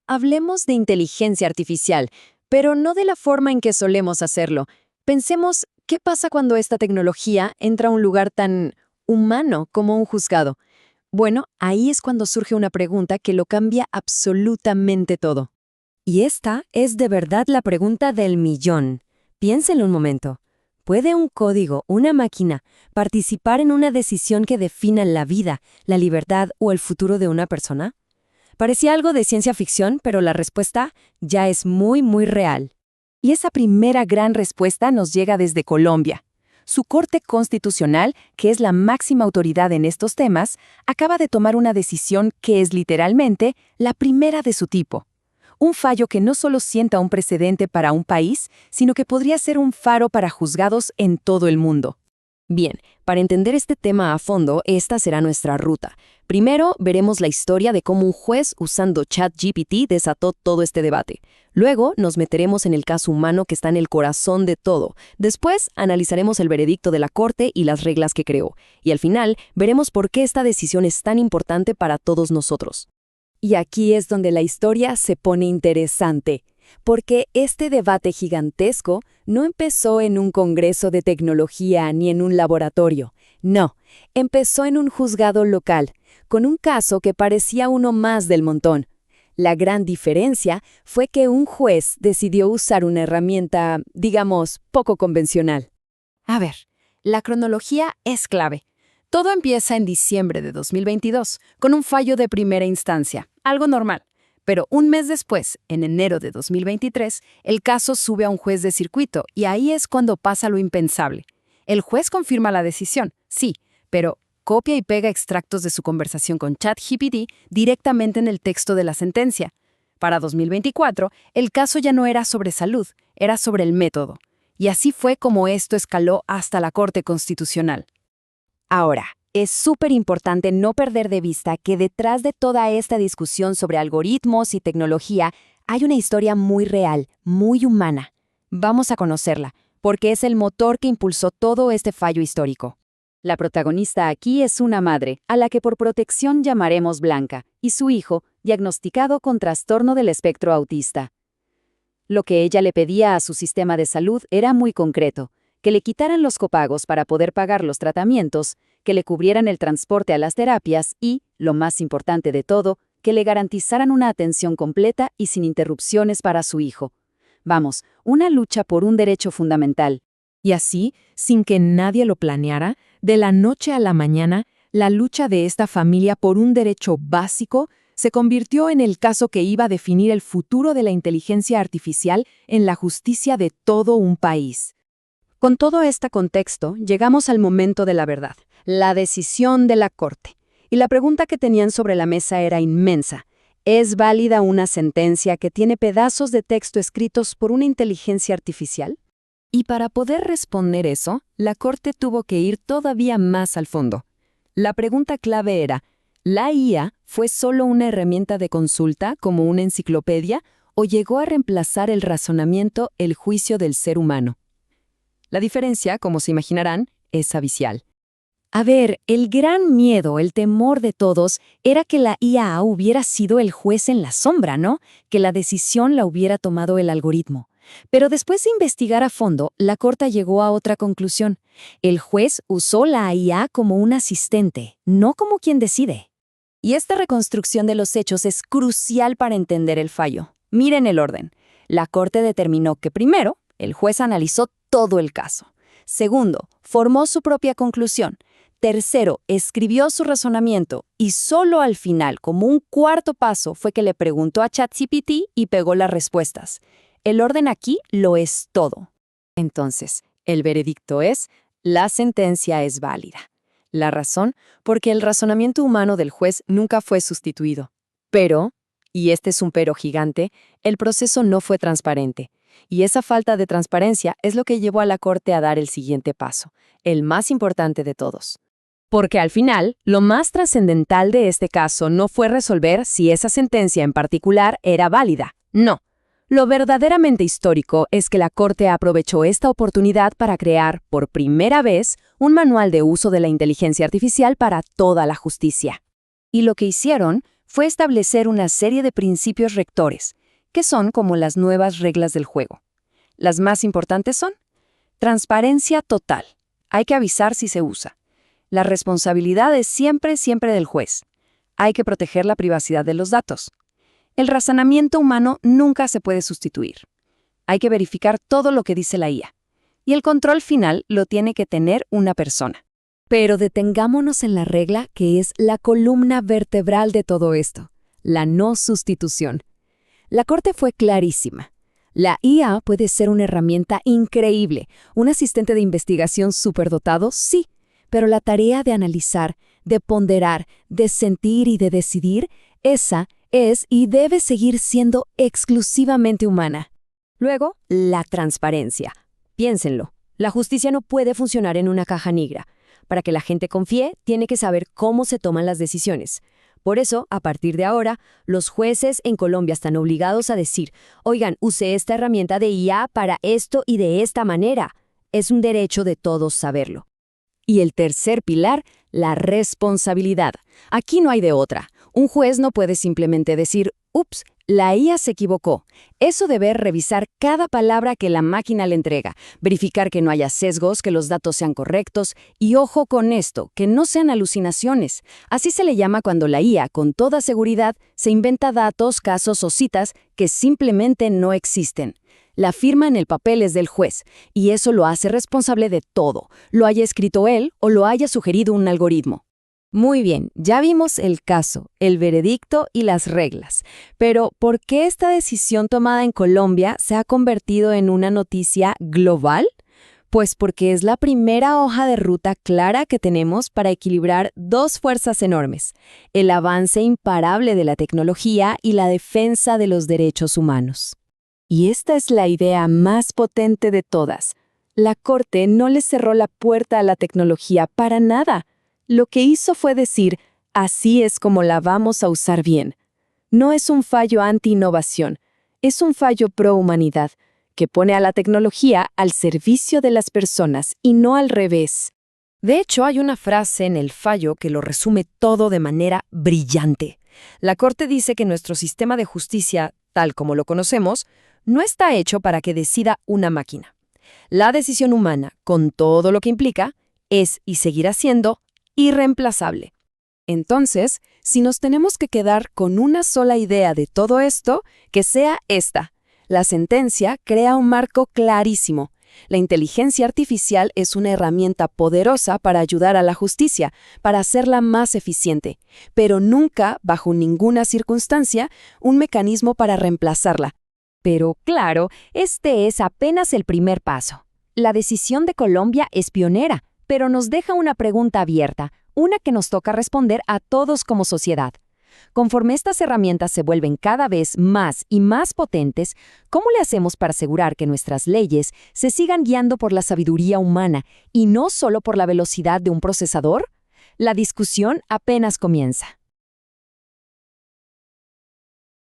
Hablemos de inteligencia artificial, pero no de la forma en que solemos hacerlo. Pensemos, ¿qué pasa cuando esta tecnología entra a un lugar tan humano como un juzgado? Bueno, ahí es cuando surge una pregunta que lo cambia absolutamente todo. Y esta es de verdad la pregunta del millón. Piénsenlo un momento. ¿Puede un código, una máquina, participar en una decisión que defina la vida, la libertad o el futuro de una persona? Parecía algo de ciencia ficción, pero la respuesta ya es muy real. Y esa primera gran respuesta nos llega desde Colombia. Su Corte Constitucional, que es la máxima autoridad en estos temas, acaba de tomar una decisión que es literalmente la primera de su tipo. Un fallo que no solo sienta un precedente para un país, sino que podría ser un faro para juzgados en todo el mundo. Bien, para entender este tema a fondo, esta será nuestra ruta. Primero, veremos la historia de cómo un juez usando ChatGPT desató todo este debate. Luego, nos meteremos en el caso humano que está en el corazón de todo. Después, analizaremos el veredicto de la Corte y las reglas que creó. Y al final, veremos por qué esta decisión es tan importante para todos nosotros. Y aquí es donde la historia se pone interesante, porque este debate gigantesco no empezó en un congreso de tecnología ni en un laboratorio. No, empezó en un juzgado local, con un caso que parecía uno más del montón. La gran diferencia fue que un juez decidió usar una herramienta, digamos, poco convencional. A ver, la cronología es clave. Todo empieza en diciembre de 2022, con un fallo de primera instancia, algo normal. Pero un mes después, en enero de 2023, el caso sube a un juez de circuito y ahí es cuando pasa lo impensable. El juez confirma la decisión, sí, pero copia y pega extractos de su conversación con ChatGPT directamente en el texto de la sentencia. Para 2024, el caso ya no era sobre salud, era sobre el método. Y así fue como esto escaló hasta la Corte Constitucional. Ahora, es súper importante no perder de vista que detrás de toda esta discusión sobre algoritmos y tecnología hay una historia muy real, muy humana. Vamos a conocerla, porque es el motor que impulsó todo este fallo histórico. La protagonista aquí es una madre, a la que por protección llamaremos Blanca, y su hijo, diagnosticado con trastorno del espectro autista. Lo que ella le pedía a su sistema de salud era muy concreto: que le quitaran los copagos para poder pagar los tratamientos, que le cubrieran el transporte a las terapias y, lo más importante de todo, que le garantizaran una atención completa y sin interrupciones para su hijo. Vamos, una lucha por un derecho fundamental. Y así, sin que nadie lo planeara, de la noche a la mañana, la lucha de esta familia por un derecho básico se convirtió en el caso que iba a definir el futuro de la inteligencia artificial en la justicia de todo un país. Con todo este contexto, llegamos al momento de la verdad, la decisión de la Corte. Y la pregunta que tenían sobre la mesa era inmensa. ¿Es válida una sentencia que tiene pedazos de texto escritos por una inteligencia artificial? Y para poder responder eso, la Corte tuvo que ir todavía más al fondo. La pregunta clave era, ¿la IA fue solo una herramienta de consulta como una enciclopedia o llegó a reemplazar el razonamiento, el juicio del ser humano? La diferencia, como se imaginarán, es abismal. A ver, el gran miedo, el temor de todos, era que la IA hubiera sido el juez en la sombra, ¿no? Que la decisión la hubiera tomado el algoritmo. Pero después de investigar a fondo, la Corte llegó a otra conclusión. El juez usó la IA como un asistente, no como quien decide. Y esta reconstrucción de los hechos es crucial para entender el fallo. Miren el orden. La Corte determinó que primero, el juez analizó todo el caso. Segundo, formó su propia conclusión. Tercero, escribió su razonamiento y solo al final, como un cuarto paso, fue que le preguntó a ChatGPT y pegó las respuestas. El orden aquí lo es todo. Entonces, el veredicto es: la sentencia es válida. La razón, porque el razonamiento humano del juez nunca fue sustituido. Pero, y este es un pero gigante, el proceso no fue transparente. Y esa falta de transparencia es lo que llevó a la Corte a dar el siguiente paso, el más importante de todos. Porque al final, lo más trascendental de este caso no fue resolver si esa sentencia en particular era válida. No. Lo verdaderamente histórico es que la Corte aprovechó esta oportunidad para crear, por primera vez, un manual de uso de la inteligencia artificial para toda la justicia. Y lo que hicieron fue establecer una serie de principios rectores, que son como las nuevas reglas del juego. Las más importantes son: transparencia total. Hay que avisar si se usa. La responsabilidad es siempre del juez. Hay que proteger la privacidad de los datos. El razonamiento humano nunca se puede sustituir. Hay que verificar todo lo que dice la IA. Y el control final lo tiene que tener una persona. Pero detengámonos en la regla que es la columna vertebral de todo esto, la no sustitución. La Corte fue clarísima. La IA puede ser una herramienta increíble, un asistente de investigación superdotado, sí, pero la tarea de analizar, de ponderar, de sentir y de decidir, esa es y debe seguir siendo exclusivamente humana. Luego, la transparencia. Piénsenlo, la justicia no puede funcionar en una caja negra. Para que la gente confíe, tiene que saber cómo se toman las decisiones. Por eso, a partir de ahora, los jueces en Colombia están obligados a decir: oigan, use esta herramienta de IA para esto y de esta manera. Es un derecho de todos saberlo. Y el tercer pilar, la responsabilidad. Aquí no hay de otra. Un juez no puede simplemente decir: ups, la IA se equivocó. Eso debe revisar cada palabra que la máquina le entrega, verificar que no haya sesgos, que los datos sean correctos, y ojo con esto, que no sean alucinaciones. Así se le llama cuando la IA, con toda seguridad, se inventa datos, casos o citas que simplemente no existen. La firma en el papel es del juez, y eso lo hace responsable de todo, lo haya escrito él o lo haya sugerido un algoritmo. Muy bien, ya vimos el caso, el veredicto y las reglas. Pero, ¿por qué esta decisión tomada en Colombia se ha convertido en una noticia global? Pues porque es la primera hoja de ruta clara que tenemos para equilibrar dos fuerzas enormes: el avance imparable de la tecnología y la defensa de los derechos humanos. Y esta es la idea más potente de todas. La Corte no le cerró la puerta a la tecnología para nada. Lo que hizo fue decir: así es como la vamos a usar bien. No es un fallo anti-innovación, es un fallo pro-humanidad, que pone a la tecnología al servicio de las personas y no al revés. De hecho, hay una frase en el fallo que lo resume todo de manera brillante. La Corte dice que nuestro sistema de justicia, tal como lo conocemos, no está hecho para que decida una máquina. La decisión humana, con todo lo que implica, es y seguirá siendo irreemplazable. Entonces, si nos tenemos que quedar con una sola idea de todo esto, que sea esta: la sentencia crea un marco clarísimo. La inteligencia artificial es una herramienta poderosa para ayudar a la justicia, para hacerla más eficiente, pero nunca, bajo ninguna circunstancia, un mecanismo para reemplazarla. Pero claro, este es apenas el primer paso. La decisión de Colombia es pionera, pero nos deja una pregunta abierta, una que nos toca responder a todos como sociedad. Conforme estas herramientas se vuelven cada vez más y más potentes, ¿cómo le hacemos para asegurar que nuestras leyes se sigan guiando por la sabiduría humana y no solo por la velocidad de un procesador? La discusión apenas comienza.